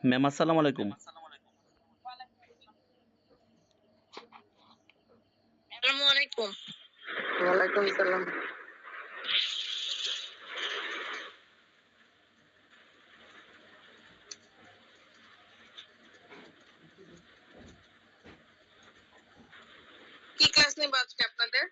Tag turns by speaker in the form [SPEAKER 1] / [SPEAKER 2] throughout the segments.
[SPEAKER 1] Ma'am আসসালামু আলাইকুম।
[SPEAKER 2] আসসালামু আলাইকুম।
[SPEAKER 3] ওয়ালাইকুম সালাম।
[SPEAKER 2] কি ক্লাস নেব আজকে আপনাদের?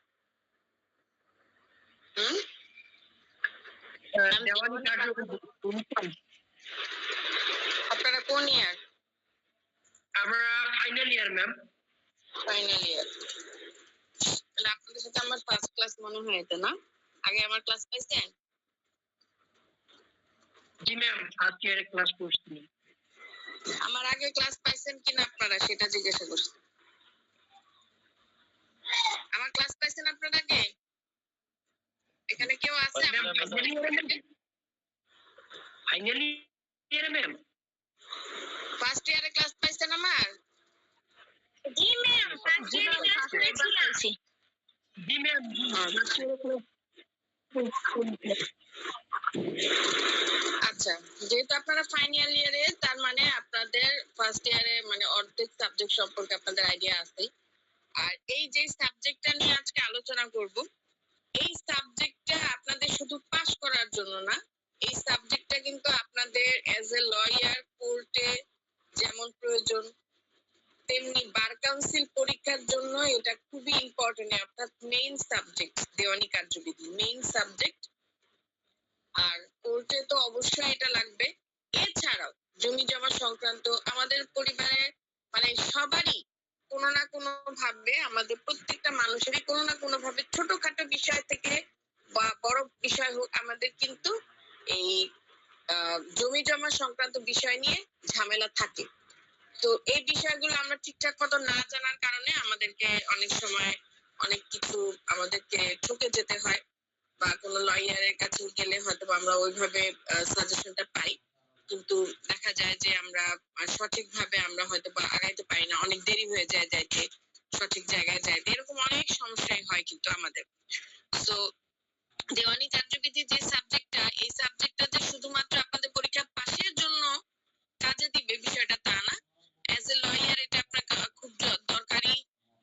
[SPEAKER 2] আপনারা কোন ইয়ার?
[SPEAKER 3] আমরা final year ma'am.
[SPEAKER 2] Final year. তাহলে আপনাদের সাথে আমার ফার্স্ট ক্লাস মনে হয়, এটা না? আগে আমার ক্লাস পাইছেন?
[SPEAKER 3] জি ম্যাম, ফার্স্ট ইয়ারে ক্লাস করছি।
[SPEAKER 2] আমার আগে ক্লাস পাইছেন কিনা আপনারা সেটা জিজ্ঞাসা করছি। আমার ক্লাস পাইছেন আপনারা আগে? এখানে কেউ আছে?
[SPEAKER 3] ফাইনাল ইয়ারে ম্যাম।
[SPEAKER 2] ফার্স্ট ইয়ারে ক্লাস পাইছেন আমার?
[SPEAKER 4] জি ম্যাম, ফার্স্ট ইয়ারে ক্লাস করেছিলাম।
[SPEAKER 3] জি ম্যাম।
[SPEAKER 2] আচ্ছা, যেহেতু আপনারা ফাইনাল ইয়ারে, তার মানে আপনাদের ফার্স্ট ইয়ারে মানে অর্ধেক সাবজেক্ট সম্পর্কে আপনাদের আইডিয়া আছে। আর এই যে সাবজেক্টটা নিয়ে আজকে আলোচনা করব, এই সাবজেক্টটা আপনাদের শুধু পাস করার জন্য না, এই সাবজেক্টটা কিন্তু আপনাদের অ্যাজ এ লয়ার কোর্টে যেমন প্রয়োজন, তেমনি বার কাউন্সিল পরীক্ষার জন্য এটা খুবই ইম্পর্টেন্ট। অর্থাৎ মেইন সাবজেক্ট দেওয়ানি কার্যবিধি মেইন সাবজেক্ট। আর কোর্টে তো অবশ্যই এটা লাগবে। এছাড়াও জমি জমা সংক্রান্ত আমাদের পরিবারে মানে সবারই কোনো না কোনো ভাবে, আমাদের প্রত্যেকটা মানুষেরই কোনো না কোনো ভাবে ছোটখাটো বিষয় থেকে বা বড় বিষয় হোক, আমাদের কিন্তু এই জমি জমা সংক্রান্ত বিষয় নিয়ে ঝামেলা থাকে। তো এই বিষয়গুলো আমরা ঠিকঠাক মতো না জানার কারণে আমাদেরকে অনেক সময় অনেক কিছু আমাদেরকে ঠকে যেতে হয়, বা কোনো লয়ারের কাছে গেলে হয়তো আমরা ওইভাবে সাজেশনটা পাই, কিন্তু দেখা যায় যে আমরা সঠিকভাবে আমরা হয়তো বা আগাইতে পারি না, অনেক দেরি হয়ে যায় যাইতে, সঠিক জায়গায় যাইতে, এরকম অনেক সমস্যাই হয় কিন্তু আমাদের। তো দেওয়ানি কার্যবিধি যে সাবজেক্টটা, এই সাবজেক্টটা যে শুধুমাত্র আপনাদের পরীক্ষা পাশের জন্য কাজে দিবে বিষয়টা তা না। অ্যাজ এ লয়ার এটা আপনার খুব দরকারি।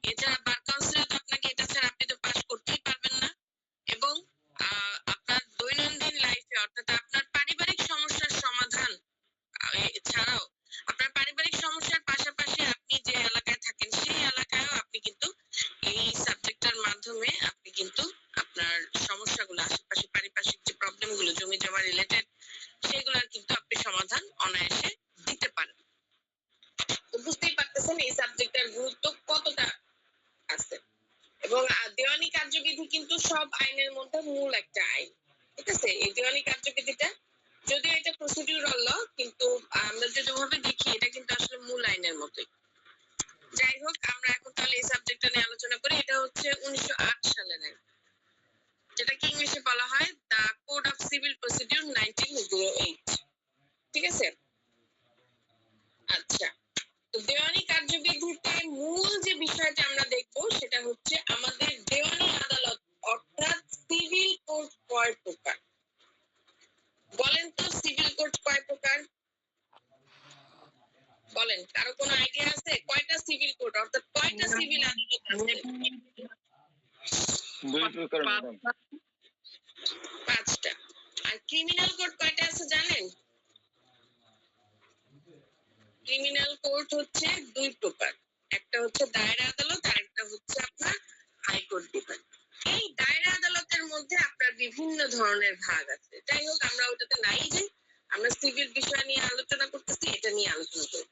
[SPEAKER 2] এছাড়া বার কাউন্সিলে তো আপনাকে এটা ছাড়া আপনি তো পাস করতেই পারবেন না। এবং আপনার দৈনন্দিন লাইফে অর্থাৎ আপনার পারিবারিক সমস্যার সমাধান ছাড়াও আপনার পারিবারিক সমস্যার পাশাপাশি আপনি যে এলাকায় থাকেন সেই এলাকায়ও আপনি কিন্তু এই সাবজেক্টের মাধ্যমে আপনি কিন্তু আপনার সমস্যাগুলো, আশেপাশে পারিপার্শ্বিক যে প্রবলেমগুলো জমি জমা রিলেটেড, সেগুলোর কিন্তু আপনি সমাধান অনায়াসে দিতে পারেন। তো বুঝতেই পারতেছেন এই সাবজেক্টের গুরুত্ব কতটা আছে। এবং দেওয়ানি কার্যবিধি কিন্তু সব আইনের মধ্যে মূল একটা আইন, ঠিক আছে? এই দেওয়ানি কার্যবিধিটা যদিও এটা প্রসিডিউরাল ল, কিন্তু আমরা যেভাবে দেখি এটা কিন্তু আসলে মূল আইনের মতোই। যাই হোক, আমরা এখন তাহলে এই সাবজেক্টটা নিয়ে আলোচনা করি। এটা হচ্ছে 1908 সালের আইন, যেটাকে ইংলিশে বলা হয় the code of civil procedure 1908। ঠিক আছে? আচ্ছা, তো দেওয়ানি কার্যবিধিতে মূল যে বিষয়টা আমরা দেখবো সেটা হচ্ছে আমাদের দেওয়ানি আদালত অর্থাৎ সিভিল কোর্ট কয় প্রকার। বলেন তো সিভিল কোর্ট কয় প্রকার? বলেন, কারো কোনো আইডিয়া আছে কয়টা সিভিল কোর্ট অর্থাৎ কয়টা সিভিল আদালত আছে?
[SPEAKER 1] দুই প্রকার ম্যাডাম।
[SPEAKER 2] 5টা। আর ক্রিমিনাল কোর্ট কয়টা আছে জানেন? ক্রিমিনাল কোর্ট হচ্ছে 2 প্রকার, একটা হচ্ছে দায়রা আদালত আর একটা হচ্ছে আপনার হাইকোর্ট বিভাগ। এই দায়রা আদালতের মধ্যে আপনার বিভিন্ন ধরনের ভাগ আছে। যাই হোক, আমরা ওটাতে নাই, যে আমরা সিভিল বিষয় নিয়ে আলোচনা করতেছি, এটা নিয়ে আলোচনা করি।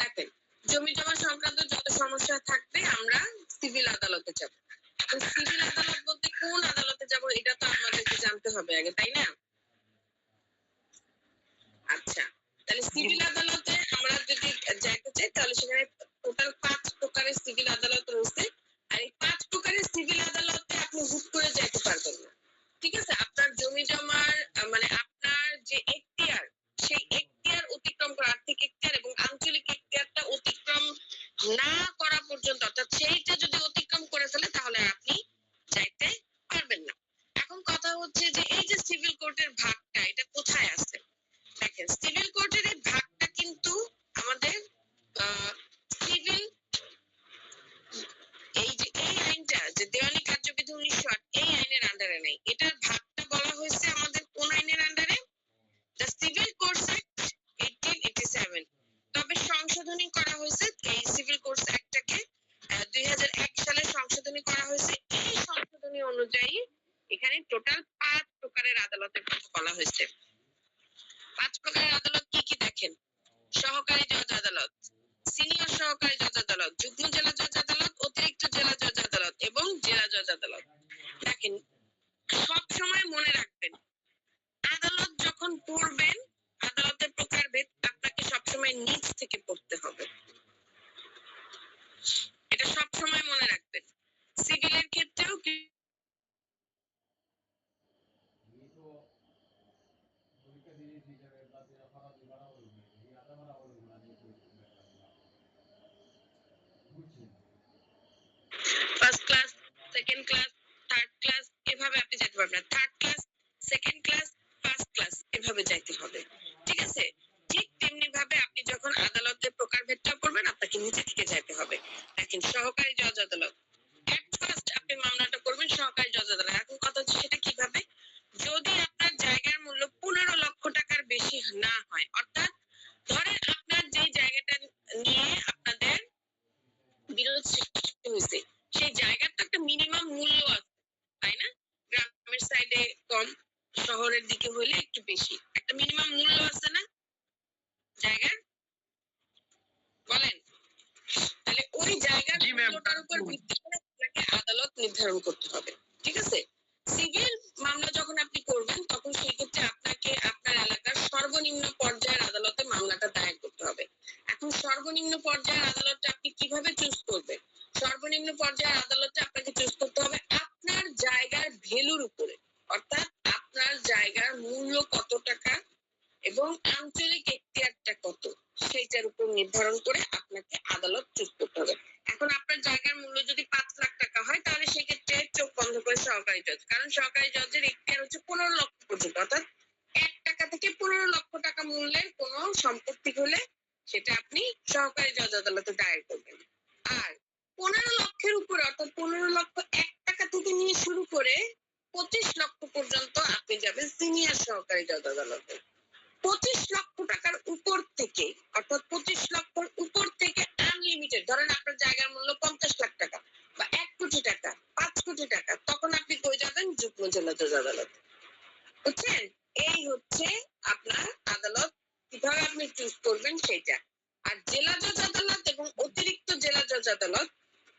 [SPEAKER 2] দেখেন, জমি জমা সংক্রান্ত যত সমস্যা থাকবে আমরা সিভিল আদালতে যাব। তো সিভিল আদালত বলতে কোন আদালতে যাব এটা তো আমাদেরকে জানতে হবে আগে, তাই না? আচ্ছা, তাহলে সিভিল আদালতে আমরা যদি যাইতে চাই তাহলে সেখানে টোটাল 5 প্রকারের সিভিল আদালত রয়েছে। আর এই 5 প্রকারের সিভিল আদালতে আপনি হুট করে যাইতে পারবেন না, ঠিক আছে? আপনার জমি জমার মানে আপনার যে এখতিয়ার, সেই এখতিয়ার অতিক্রম করা, আর্থিক এখতিয়ার এবং আঞ্চলিক এখতিয়ারটা অতিক্রম না করা পর্যন্ত, অর্থাৎ সেইটা যদি অতিক্রম করে ফেলে তাহলে আপনি যাইতে পারবেন না। এখন কথা হচ্ছে যে এই যে সিভিল কোর্টের ভাগটা, এটা কোথায় আছে? দেখেন, সিভিল কোর্টের এই ভাগটা কিন্তু first class, second class, third class, এভাবে আপনি যেতে পারবেন। Third class, second class, first class এভাবে যাইতে হবে। ঠিক আছে? ঠিক তেমনি ভাবে আপনি যখন আদালতের প্রকারভেদটা করবেন আপনাকে নিচে থেকে যাইতে হবে। দেখেন সহকারী জজ আদালত। এট ফার্স্ট আপনি মামলাটা করবেন সহকারী জজ আদালত। এখন কথা হচ্ছে সেটা কিভাবে? যদি আপনার জায়গার মূল্য 15 লক্ষ টাকার বেশি না হয়, অর্থাৎ ধরেন আপনার যে জায়গাটা নিয়ে আপনাদের বিরোধ সৃষ্টি হয়েছে সেই জায়গার তো একটা মিনিমাম মূল্য আছে, তাই না? গ্রামের সাইডে কম, শহরের দিকে হলে একটু বেশি, একটা মিনিমাম মূল্য আছে না জায়গার? বলেন। তাহলে ওই জায়গার
[SPEAKER 3] জি ম্যাম।
[SPEAKER 2] মূল্যটার উপর ভিত্তি করে আপনাকে আদালত নির্ধারণ করতে হবে। ঠিক আছে? সিভিল মামলা যখন আপনি করবেন তখন সেই ক্ষেত্রে আপনাকে আপনার এলাকার সর্বনিম্ন পর্যায়ের আদালতে মামলাটা দায়ের করতে হবে। এখন সর্বনিম্ন পর্যায়ের আদালতটা আপনি কিভাবে চুজ করবেন? সর্বনিম্ন পর্যায়ের আদালতে আপনাকে চুজ করতে হবে আপনার জায়গার ভ্যালুর উপরে, অর্থাৎ আপনার জায়গার মূল্য কত টাকা এবং আঞ্চলিক এখতিয়ারটা কত সেইটার উপর নির্ধারণ করে আপনাকে আদালত চুজ করতে হবে। এখন আপনার জায়গার মূল্য যদি 5 লাখ টাকা হয় তাহলে সেক্ষেত্রে চোখ বন্ধ করে সহকারী জজ, কারণ সহকারী জজের এখতিয়ার হচ্ছে 15 লক্ষ পর্যন্ত, অর্থাৎ 1 টাকা থেকে 15 লক্ষ টাকা মূল্যের কোন সম্পত্তি হলে সেটা আপনি সহকারী জজ আদালতে দায়ের করবেন। আর 15 লক্ষের উপরে, অর্থাৎ 15 লক্ষ 1 টাকা থেকে নিয়ে শুরু করে 25 লক্ষ পর্যন্ত আপনি যাবেন সিনিয়র সহকারী জজ আদালতে। 25 লক্ষ টাকার উপর থেকে, অর্থাৎ 25 লক্ষর উপর থেকে আনলিমিটেড, ধরেন আপনার জায়গার মূল্য 50 লাখ টাকা বা 1 কোটি টাকা, 5 কোটি টাকা, তখন আপনি কই যাবেন? যুগ্ম জেলা জজ আদালত। বুঝছেন? এই হচ্ছে আপনার আদালত কিভাবে আপনি চুজ করবেন সেটা। আর জেলা জজ আদালত এবং অতিরিক্ত জেলা জজ আদালত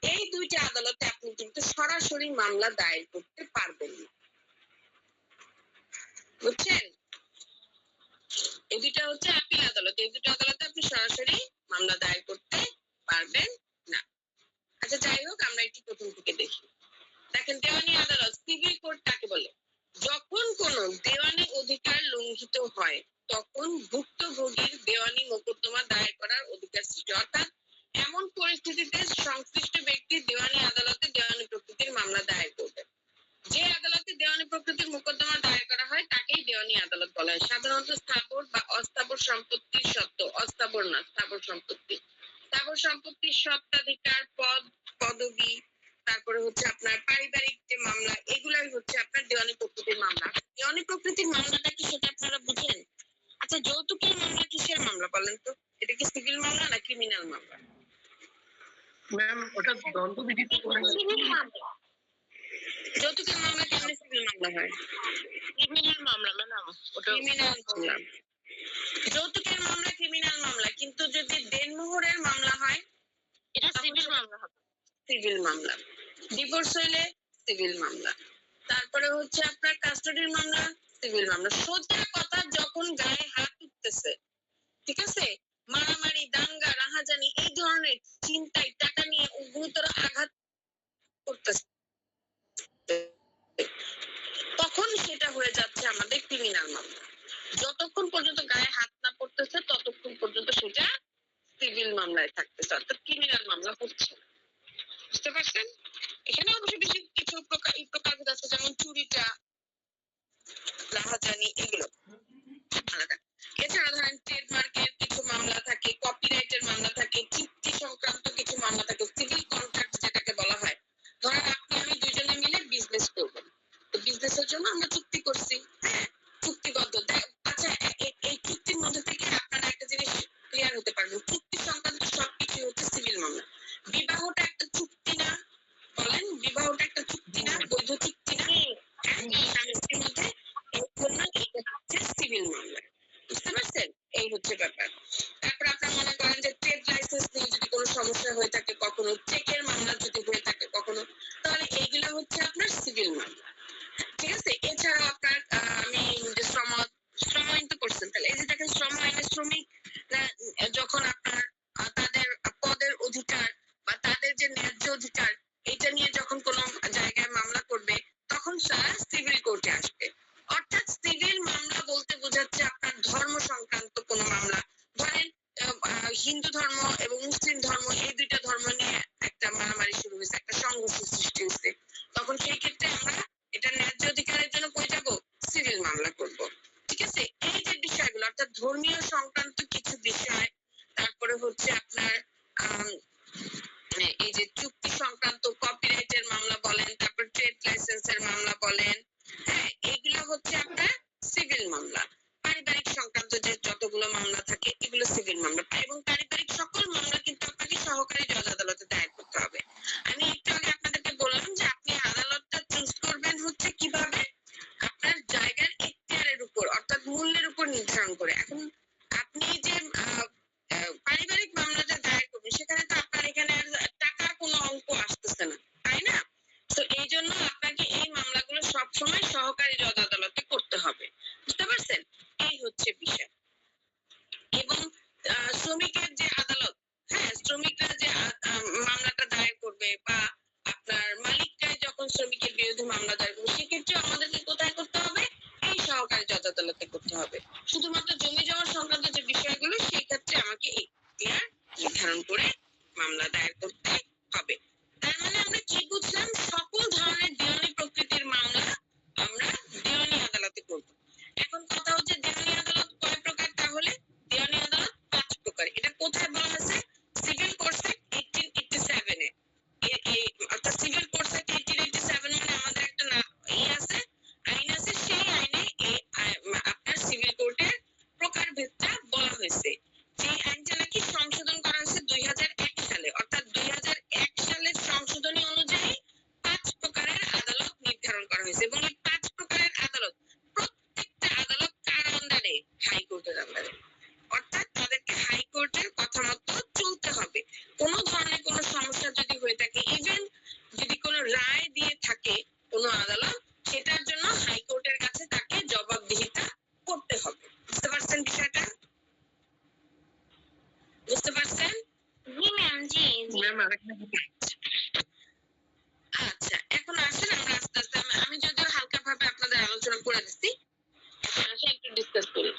[SPEAKER 2] এই দুইটা আদালতে আপনি কিন্তু সরাসরি মামলা দায়ের করতে পারবেন না। বুঝছেন? এই দুইটা হচ্ছে আপিল আদালত, এই দুটো আদালতে আপনি সরাসরি মামলা দায়ের করতে পারবেন না। আচ্ছা যাই হোক, আমরা একটু প্রথম থেকে দেখি। দেখেন দেওয়ানি আদালত, সিভিল কোর্ট কাকে বলে? যখন কোন দেওয়ানি অধিকার লঙ্ঘিত হয় তখন ভুক্তভোগীর দেওয়ানি মোকদ্দমা দায়ের করার অধিকার সৃষ্টি, অর্থাৎ এমন পরিস্থিতিতে সংশ্লিষ্ট ব্যক্তি দেওয়ানি আদালতে দেওয়ানি প্রকৃতির মামলা দায়ের করবে। যে আদালতে দেওয়ানি প্রকৃতির মোকদ্দমা দায়ের করা হয় তাকেই দেওয়ানি আদালত বলা হয়। সাধারণত স্থাবর বা অস্থাবর সম্পত্তির সত্ত্ব, অস্থাবর না স্থাবর সম্পত্তি, স্থাবর সম্পত্তির স্বত্বাধিকার, পদ পদবি, তারপরে হচ্ছে আপনার পারিবারিক যে মামলা, এগুলাই হচ্ছে আপনার দেওয়ানি প্রকৃতির মামলা। দেওয়ানি প্রকৃতির মামলাটা কি সেটা আপনারা বুঝেন? আচ্ছা যৌতুকের মামলা কিসের মামলা বলেন তো? এটা কি সিভিল মামলা না ক্রিমিনাল মামলা?
[SPEAKER 3] ম্যাম ওটা দণ্ডবিধিতে পড়ে না।
[SPEAKER 4] সিভিল মামলা।
[SPEAKER 2] যৌতুকের মামলা কেমনে সিভিল মামলা হয়?
[SPEAKER 4] ক্রিমিনাল মামলা ম্যাডাম। ওটা
[SPEAKER 2] ক্রিমিনাল মামলা। যৌতুকের মামলা ক্রিমিনাল মামলা, কিন্তু যদি দেনমোহরের মামলা হয়
[SPEAKER 4] এটা সিভিল মামলা হবে।
[SPEAKER 2] সিভিল মামলা। ডিভোর্স হইলে সিভিল মামলা। তারপরে হচ্ছে আপনার কাস্টডির মামলা, সিভিল মামলা। সোজা কথা, যখন গায়ে হাত উঠতেছে, ঠিক আছে, মারামারি, দাঙ্গা, রাহাজানি, এই ধরনের চিন্তায় টাকা নিয়ে গুরুতর আঘাত করতেছে, তখন সেটা হয়ে যাচ্ছে আমাদের ক্রিমিনাল মামলা। যতক্ষণ পর্যন্ত গায়ে হাত না পড়তেছে ততক্ষণ পর্যন্ত সেটা সিভিল মামলায় থাকতেছে, অর্থাৎ ক্রিমিনাল মামলা হচ্ছে। বুঝতে পারছেন? এখানে অবশ্য বেশি কিছু প্রকারভেদ আছে, যেমন চুরিটা, রাহাজানি, এগুলো আলাদা। এছাড়া ধরেন ট্রেডমার্কের কিছু মামলা থাকে, কপিরাইটের মামলা থাকে, চুক্তি সংক্রান্ত কিছু মামলা থাকে, সিভিল কন্ট্রাক্ট যেটাকে বলা হয়। ধরেন আপনি আমি দুজনে মিলে বিজনেস করবেন, তো বিজনেসের জন্য আমরা চুক্তি করছি, হ্যাঁ, চুক্তিবদ্ধ। আচ্ছা এই চুক্তির মধ্যে থেকে আপনারা একটা জিনিস ক্লিয়ার হতে পারবেন, চুক্তি সংক্রান্ত সবকিছু হচ্ছে সিভিল মামলা। বিবাহটা একটা চুক্তি না? বলেন, বিবাহটা একটা চুক্তি না? বৈধ চুক্তি না? স্বামী স্ত্রীর মধ্যে, এই জন্য এটা হচ্ছে সিভিল মামলা। বুঝতে পারছেন? এই হচ্ছে ব্যাপার। তারপর আপনার মনে করেন যে ট্রেড লাইসেন্স নিয়ে যদি কোনো সমস্যা হয়ে থাকে, কখনো চেকের মামলা যদি হয়ে থাকে কখনো, তাহলে এইগুলো হচ্ছে আপনার সিভিল মামলা। ঠিক আছে? এছাড়াও আপনার আমি যে শ্রম আইন তো করছেন, তাহলে এই যে দেখেন শ্রম আইনে শ্রমিক যখন আপনার তাদের পদের অধিকার বা তাদের যে ন্যায্য অধিকার, এটা নিয়ে যখন কোনো জায়গায় মামলা করবে তখন তারা সিভিল কোর্টে আসবে। অর্থাৎ সিভিল মামলা বলতে বোঝাচ্ছে আপনার ধর্ম সংক্রান্ত কোনো মামলা। ধরেন ধর্ম এবং মুসলিম ধর্ম, এই দুইটা ধর্ম নিয়ে একটা মারামারি শুরু হয়েছে, একটা সংঘর্ষ সৃষ্টি হয়েছে। তখন সেই ক্ষেত্রে আমরা এটা ন্যায্য অধিকারের জন্য কই যাব? সিভিল মামলা করব। ঠিক আছে? এই যে বিষয়গুলো অর্থাৎ ধর্মীয় সংক্রান্ত কিছু বিষয়, তারপরে হচ্ছে আপনার এই যে চুক্তি সংক্রান্ত কপিরাইটের মামলা বলেন, তারপর ট্রেড লাইসেন্সের মামলা বলেন, হ্যাঁ, এইগুলো হচ্ছে আপনার সিভিল মামলা। পারিবারিক সংক্রান্ত যে যতগুলো মামলা থাকে এগুলো সিভিল মামলা, এবং পারিবারিক সকল মামলা কিন্তু আপনাকে সহকারী জজ আদালতে দায়ের করতে হবে। আমি একটু আগে আপনাদেরকে বললাম যে আপনি আদালতটা চুজ করবেন হচ্ছে কিভাবে, আপনার জায়গার এখতিয়ারের উপর অর্থাৎ মূল্যের উপর নির্ধারণ করে। এখন আপনি যে পারিবারিক মামলাটা দায়ের করবেন সেখানে তো আপনার এখানে টাকার কোনো অঙ্ক আসতেছে না, তাই না? তো এই জন্য আপনাকে এই মামলাগুলো সবসময় সহকারী জজ আদালতে করতে হবে। বুঝতে পারছেন? এই হচ্ছে বিষয়। এবং শ্রমিকের যে আদালত, হ্যাঁ, শ্রমিকরা যে মামলাটা দায়ের করবে বা আপনার মালিকরাই যখন শ্রমিকের বিরুদ্ধে মামলা দায়ের করবে, সেক্ষেত্রে আমাদেরকে কোথায় করতে হবে? এই সহকারী জজ আদালতে করতে হবে। শুধুমাত্র জমি জমা সংক্রান্ত যে বিষয়গুলো সেই ক্ষেত্রে আমাকে এখতিয়ার নির্ধারণ করে মামলা দায়ের করতে হবে। তার মানে আমরা কি বুঝলাম? সকল ধরনের দেওয়ানি প্রকৃতির মামলা আমরা দেওয়ানি আদালতে করব। এখন কথা হচ্ছে দেওয়ানি আদালত কয় প্রকার? তাহলে দেওয়ানি আদালত 5 প্রকার। এটা কোথায় বলা আছে? সিভিল কোড অ্যাক্ট 1887 এ অর্থাৎ সিভিল কোড অ্যাক্ট 1887 মানে আমাদের একটা আছে, আইন আছে। সেই আইনে আপনার সিভিল কোর্টের প্রকারভেদটা বলা হয়েছে। সেই আইনটা নাকি সংশোধন করা হয়েছে 2001 সালে, অর্থাৎ 2001 সালের সংশোধনী অনুযায়ী 5 প্রকারের আদালত নির্ধারণ করা হয়েছে। এবং এই 5 প্রকারের আদালত প্রত্যেকটা আদালত কার আন্ডারে? হাইকোর্টের আন্ডারে। অর্থাৎ তাদেরকে হাইকোর্টের কথা মতো চলতে হবে। কোনো ধরনের কোনো সমস্যা যদি হয়ে থাকে, ইভেন যদি কোনো রায় দিয়ে থাকে কোনো আদালত, সেটার জন্য হাইকোর্টের কাছে তাকে জবাবদিহিতা করতে হবে। বুঝতে পারছেন বিষয়টা? বুঝতে পারছেন?
[SPEAKER 4] জি ম্যাম, জি জি।
[SPEAKER 3] ম্যাম আরেকটা
[SPEAKER 2] আচ্ছা, এখন আসেন আমরা আস্তে আস্তে, আমি যদিও হালকা ভাবে আপনাদের আলোচনা করে দিচ্ছি, এখন আসেন একটু ডিসকাস করি।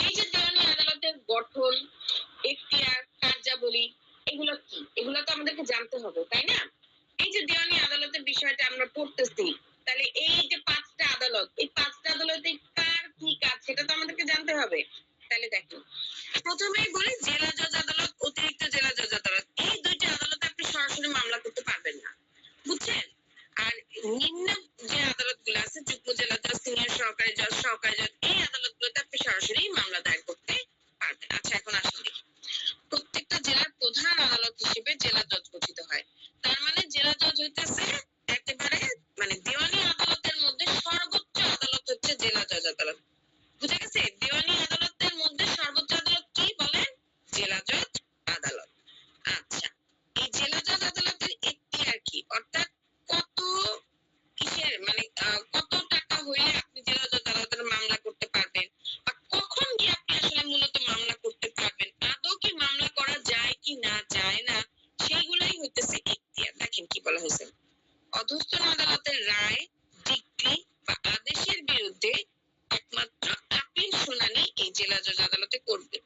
[SPEAKER 2] এই যে দেওয়ানি আদালতের গঠন, এখতিয়ার, কার্যাবলী, এগুলো কি? এগুলো তো আমাদেরকে জানতে হবে, তাই না? এই যে দেওয়ানি আদালতের বিষয়টা আমরা পড়তেছি, তাহলে এই যে 5টা আদালত, এই 5টা আদালতে কার কি কাজ সেটা তো আমাদেরকে জানতে হবে। তাহলে দেখুন, প্রথমেই বলি জেলা জজ আদালত, অতিরিক্ত জেলা জজ আদালত। এই দুইটা আদালতে আপনি সরাসরি মামলা করতে পারবেন না, বুঝছেন? আর নিম্ন যে আদালতগুলো আছে, যুগ্ম জেলা জজ, সিনিয়র সহকারী জজ, সহকারী জজ, এই আদালতগুলোতে আপনি সরাসরি মামলা দায়ের করতে পারবেন। আচ্ছা, এখন আসুন দেখি। প্রত্যেকটা জেলার প্রধান আদালত হিসেবে জেলা জজ গঠিত হয়। তার মানে জেলা জজ হইতেছে একেবারে মানে দেওয়ানি আদালতের মধ্যে সর্বোচ্চ আদালত হচ্ছে জেলা জজ আদালত। বুঝা গেছে? দেওয়ানি আদালতের মধ্যে সর্বোচ্চ আদালত কি বলেন? জেলা জজ আদালত। আচ্ছা, এই জেলা জজ আদালতের এখতিয়ার কি? অর্থাৎ কত কিসের মানে কত টাকা হইলে আপনি জেলা জজ আদালতের মামলা করতে পারবেন, বা কখন কি আপনি আসলে মূলত মামলা করতে পারবেন, আদৌ কি মামলা করা যায় কি না যায় না, সেইগুলাই হইতেছে এখতিয়ার। দেখেন কি বলা হয়েছে। অধস্তন আদালতের রায়, ডিক্রি বা আদেশের বিরুদ্ধে একমাত্র আপিল শুনানি এই জেলা জজ আদালতে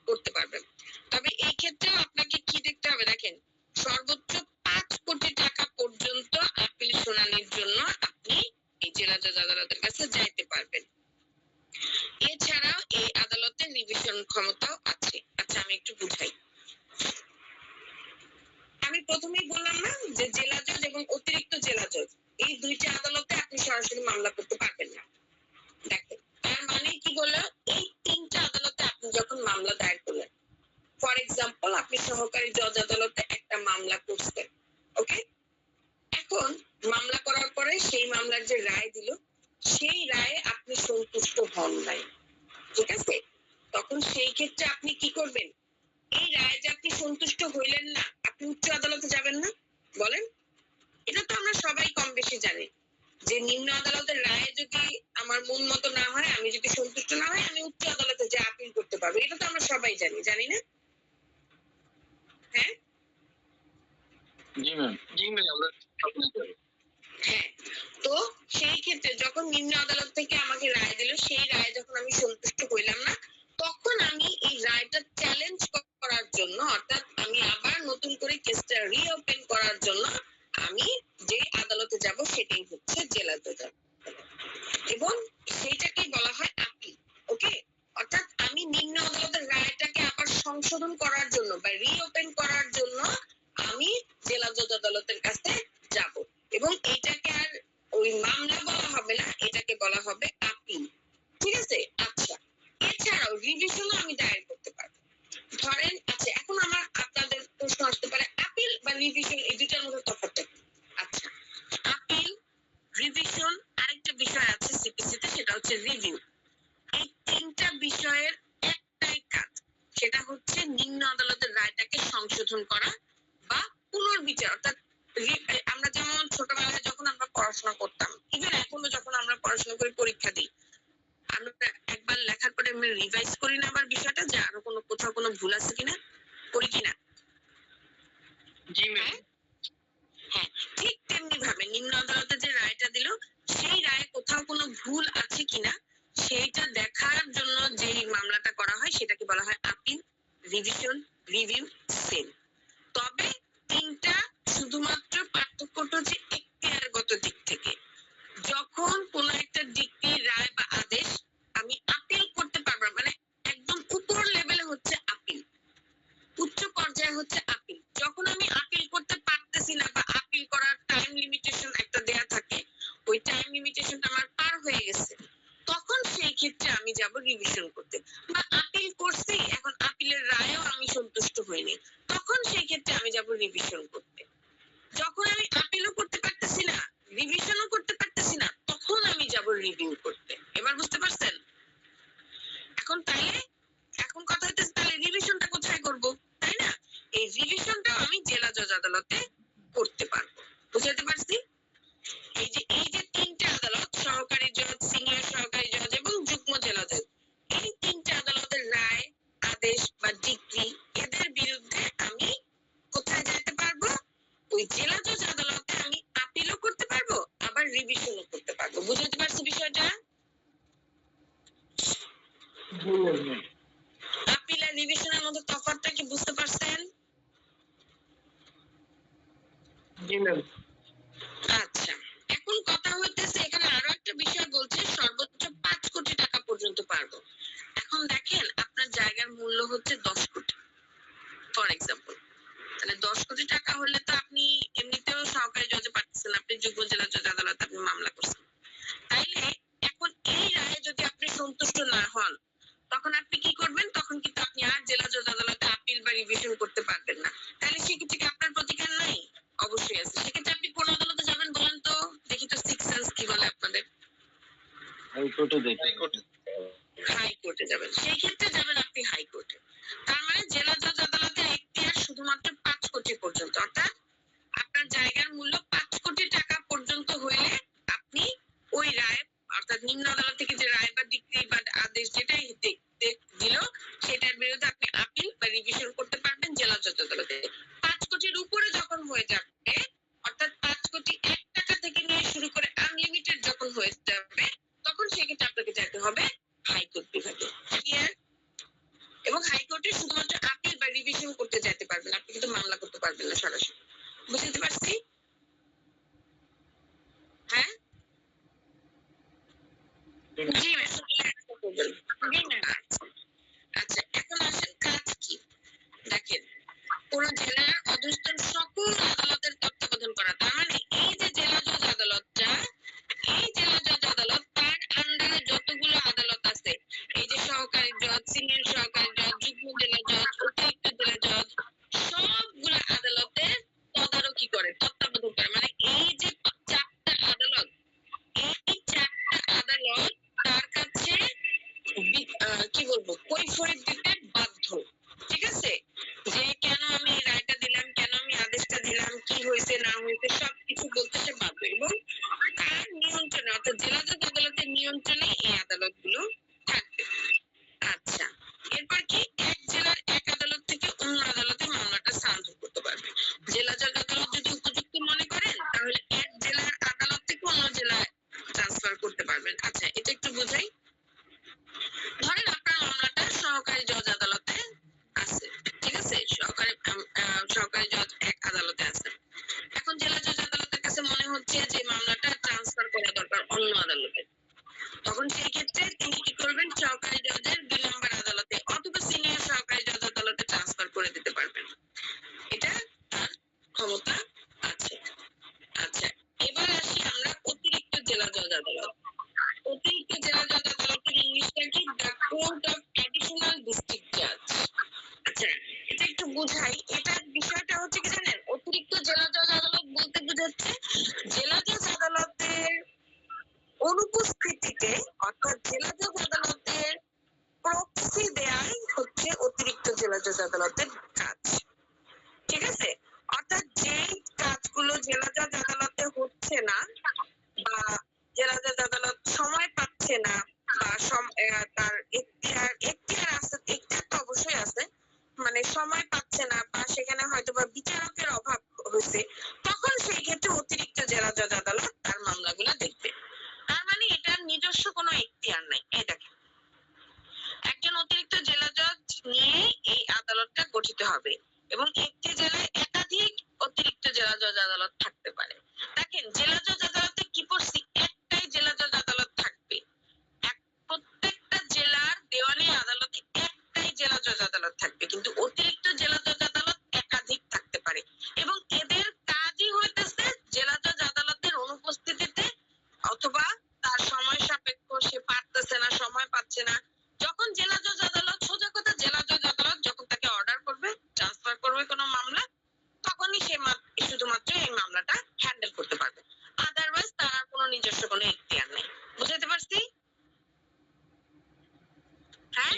[SPEAKER 2] করতে পারবেন। তবে এই ক্ষেত্রেও আপনাকে কি দেখতে হবে? দেখেন, সর্বোচ্চ 5 কোটি টাকা পর্যন্ত আপিল শুনানির জন্য আপনি এই জেলা জজ আদালতের কাছে যাইতে পারবেন। এছাড়াও এই আদালতে রিভিশন ক্ষমতাও আছে। আচ্ছা, আমি একটু বুঝাই। আমি প্রথমেই বললাম না যে জেলা জজ এবং অতিরিক্ত জেলা জজ, এই দুইটা আদালতে আপনি সরাসরি মামলা করতে পারবেন না। দেখেন, তার মানে কি বললো? এই 3টা আদালতে আপনি যখন মামলা দায়ের করলেন, ফর এক্সাম্পল আপনি সহকারী জজ আদালতে একটা মামলা করছেন, ওকে? এখন মামলা করার পরে সেই মামলার যে রায় দিল, সেই রায়ে আপনি সন্তুষ্ট হন নাই, ঠিক আছে? তখন সেই ক্ষেত্রে আপনি কি করবেন? এই রায়ে যে আপনি সন্তুষ্ট হইলেন না, আপনি উচ্চ আদালতে যাবেন না? বলেন, এটা তো আমরা সবাই কম বেশি জানি যে নিম্ন আদালতের রায়ে যদি আমার মন মতো না হয়, আমি যদি সন্তুষ্ট না হয়, আমি উচ্চ আদালতে যে আপিল করতে পারবো। এটা তো আমরা সবাই জানি, জানি না? হ্যাঁ
[SPEAKER 1] জি ম্যাম।
[SPEAKER 3] জি ম্যাম, আমরা সকলেই জানি।
[SPEAKER 2] হ্যাঁ, তো সেই ক্ষেত্রে যখন নিম্ন আদালত থেকে আমাকে রায় দিল, সেই রায়ে যখন আমি সন্তুষ্ট হইলাম না, তখন আমি এই রায়টা চ্যালেঞ্জ করার জন্য, অর্থাৎ আমি আবার নতুন করে কেসটা রিওপেন করার জন্য আমি যে আদালতে যাব সেটাই হচ্ছে জেলা জজ আদালত। এবং সেইটাকে বলা হয় আপিল। ওকে, অর্থাৎ আমি নিম্ন আদালতের রায়টাকে আবার সংশোধন করার জন্য বা রিওপেন করার জন্য আমি জেলা জজ আদালতের কাছে যাব, এবং এটাকে আর ওই মামলা বলা হবে না, এটাকে বলা হবে আপিল। ঠিক আছে? আচ্ছা, এছাড়াও রিভিশনও আমি দায়ের করতে পারবো। ধরেন, আচ্ছা, এখন আমার আপনাদের প্রশ্ন আসতে পারে আপিল বা রিভিশন এই দুটার মধ্যে তফাৎটা কি? আচ্ছা, আপিল, রিভিশন, আরেকটা বিষয় আছে সিপিসিতে, সেটা হচ্ছে রিভিউ। এই তিনটা বিষয়ের একটাই কাজ, সেটা হচ্ছে নিম্ন আদালতের রায়টাকে সংশোধন করা বা পুনর্বিচার। অর্থাৎ আমরা যেমন ছোটবেলায় যখন আমরা পড়াশোনা করতাম, ইভেন এখনো যখন আমরা পড়াশোনা করে পরীক্ষা দিই, আমরা একবার লেখার পরে আমরা রিভাইজ করি না আবার বিষয়টা, যে আরো কোনো কোথাও কোনো ভুল আছে কিনা, করি কিনা?
[SPEAKER 1] জি ম্যাম।
[SPEAKER 2] হ্যাঁ, ঠিক তেমনি ভাবে নিম্ন আদালতে যে রায়টা দিল, সেই রায়ে কোথাও কোনো ভুল আছে কিনা সেইটা দেখার জন্য যে মামলাটা করা হয় সেটাকে বলা হয় আপিল, রিভিশন, রিভিউ, সেল। তবে তিনটা শুধুমাত্র পার্থক্যটা হচ্ছে এখতিয়ারগত দিক থেকে। যখন কোনো একটা ডিক্রির রায় বা আদেশ আমি আপিল করতে পারবো, মানে একদম উপর লেভেলে হচ্ছে আপিল, উচ্চ পর্যায়ে হচ্ছে আপিল। যখন আমি আপিল করতে পারতেছি না বা আপিল করার টাইম লিমিটেশন একটা দেয়া থাকে, ওই টাইম লিমিটেশনটা আমার পার হয়ে গেছে, তখন সেই ক্ষেত্রে আমি যাব রিভিশন করতে। বা আপিল করছি, এখন আপিলের রায়েও আমি সন্তুষ্ট হইনি, তখন সেই ক্ষেত্রে আমি যাব রিভিশন করতে। যখন আমি আপিলও করতে পারতেছি না, রিভিশনও করতে পারতেছি না, তখন আমি যাব রিভিউ করতে। এবার বুঝতে পারছেন? এখন তাইলে এখন কথা হচ্ছে তাহলে রিভিশনটা কোথায় করব, তাই না? এই রিভিশনটা আমি জেলা জজ আদালতে করতে পারবো। বুঝতে পারছি? এই যে তিনটা আদালত, সহকারী জজ, সিনিয়র সহকারী জজ এবং যুগ্ম জেলা জজ, এই তিনটা আদালতের রায়, আদেশ বা ডিক্রি, এদের বিরুদ্ধে আমি কোথায় যেতে পারবো? ওই জেলা জজ আদালতে আমি আপিলও করতে পারবো, আবার রিভিশনও করতে পারবো। বুঝতে পারছি বিষয়টা? আপিল আর রিভিশনের মধ্যে তফাৎটা কি বুঝতে পারছেন?
[SPEAKER 1] জি ম্যাম।
[SPEAKER 2] আচ্ছা, এখন কথা হইতেছে এখানে আরো একটা বিষয় বলছে সর্বোচ্চ 5 কোটি টাকা পর্যন্ত পারবো। এখন দেখেন, আপনার জায়গার মূল্য হচ্ছে 10 কোটি ফর এক্সাম্পল। তাহলে 10 কোটি টাকা হলে তো আপনি এমনিতেও সহকারী জজে পাচ্ছেন, আপনি যুগ্ম জেলা জজ আদালতে আপনি মামলা করছেন। তাইলে এখন এই রায়ে যদি আপনি সন্তুষ্ট না হন, তখন আপনি কি করবেন? তখন কিন্তু আপনি আর জেলা জজ আদালতে আপিল বা রিভিশন করতে পারবেন না। তাহলে সেক্ষেত্রে কি আপনার প্রতিকার নাই? অবশ্যই আছে। সেক্ষেত্রে আপনি কোন আদালতে যাবেন বলেন তো, দেখি তো সিক্স সেন্স কি বলে আপনাদের।
[SPEAKER 1] হাইকোর্টে দেখি।
[SPEAKER 2] হাইকোর্টে যাবেন, সেই ক্ষেত্রে যাবেন আপনি হাইকোর্টে। তার মানে জেলা জজ আদালতের এখতিয়ার শুধুমাত্র 5 কোটি পর্যন্ত, অর্থাৎ আপনার জায়গার মূল্য 5 কোটি টাকা পর্যন্ত হইলে আপনি ওই রায়, অর্থাৎ নিম্ন আদালত থেকে যে রায় বা ডিক্রি বা আদেশ যেটাই দিল, সেটার বিরুদ্ধে আপনি আপিল বা রিভিশন করতে পারবেন জেলা জজ আদালতে। 5 কোটির উপরে যখন হয়ে যাবে, অর্থাৎ 5 কোটি 1 টাকা থেকে নিয়ে শুরু করে আনলিমিটেড যখন হয়ে যাবে, তখন সেক্ষেত্রে আপনাকে যেতে হবে হাইকোর্ট বিভাগে। ক্লিয়ার? এবং হাইকোর্টে শুধুমাত্র আপিল বা রিভিশন করতে যেতে পারবেন, আপনি কিন্তু মামলা করতে পারবেন না সরাসরি। বুঝতে পারছি? হ্যাঁ, জি ম্যাম। আচ্ছা, এখন আসেন কাজ কি। দেখেন, কোন জেলার অধস্তন সকল আদালতের তত্ত্বাবধান করা। তার মানে এই যে জেলা জজ আদালতটা, এই জেলা জজ আদালত, তার আন্ডারে যতগুলো আদালত আছে, এই যে সহকারী জজ, সিনিয়র সহকারী জজ, যুগ্ম জেলা জজ, অতিরিক্ত জেলা জজ, সবগুলো আদালতের তদারকি করে, তত্ত্বাবধান করে। মানে এই যে 4টা আদালত, এই 4টা আদালত তার কাছে কি বলবো, কৈফিয়ত দিতে বাধ্য। ঠিক আছে? যে কেন আমি রায়টা দিলাম, কেন আমি আদেশটা দিলাম, কি হয়েছে না হয়েছে, সবকিছু বলতে সে বাধ্য। এবং তার নিয়ন্ত্রণে, অর্থাৎ জেলা জজ আদালতের নিয়ন্ত্রণে এই আদালতগুলো থাকবে। আচ্ছা, এরপর কি, এক জেলার বুঝাই, এটার বিষয়টা হচ্ছে কি জানেন, অতিরিক্ত জেলা জজ আদালত বলতে বোঝাচ্ছে জেলা জজ আদালতের অনুপস্থিতিতে, অর্থাৎ জেলা জজ আদালতের প্রক্সি দেয়াই হচ্ছে অতিরিক্ত জেলা জজ আদালতের কাজ। ঠিক আছে, অর্থাৎ যে কাজগুলো জেলা জজ আদালতে হচ্ছে না বা জেলা জজ আদালত সময় পাচ্ছে না বা তার এখতিয়ার আছে, এখতিয়ার তো অবশ্যই আছে, মানে সময় পাচ্ছে না বা সেখানে হয়তো বা বিচারকের অভাব হয়েছে, তখন সেই ক্ষেত্রে অতিরিক্ত জেলা জজ আদালত তার মামলাগুলো দেখবে। তার মানে এটার নিজস্ব কোনো এখতিয়ার নাই। এই দেখেন, একজন অতিরিক্ত জেলা জজ নিয়ে এই আদালতটা গঠিত হবে এবং একটি জেলায় একাধিক অতিরিক্ত জেলা জজ আদালত থাকতে পারে। দেখেন, জেলা জজ আদালতে কি পড়ছি, একটাই জেলা জজ আদালত থাকবে। প্রত্যেকটা জেলার দেওয়ানি আদালতে একটাই জেলা জজ আদালত থাকবে, কিন্তু অতিরিক্ত জেলা জজ আদালত একাধিক থাকতে পারে এবং এদের কাজই হইতেছে জেলা জজ আদালতের অনুপস্থিতিতে অথবা তার সময় সাপেক্ষ, সে পারতেছে না, সময় পাচ্ছে না, যখন জেলা জজ আদালত, সোজা কথা জেলা জজ আদালত যখন তাকে অর্ডার করবে, ট্রান্সফার করবে কোনো মামলা, তখনই সে শুধুমাত্র এই মামলাটা হ্যান্ডেল করতে পারবে। আদারওয়াইজ তার আর কোনো নিজস্ব কোনো এখতিয়ার নেই। বুঝতে পারছি? হ্যাঁ,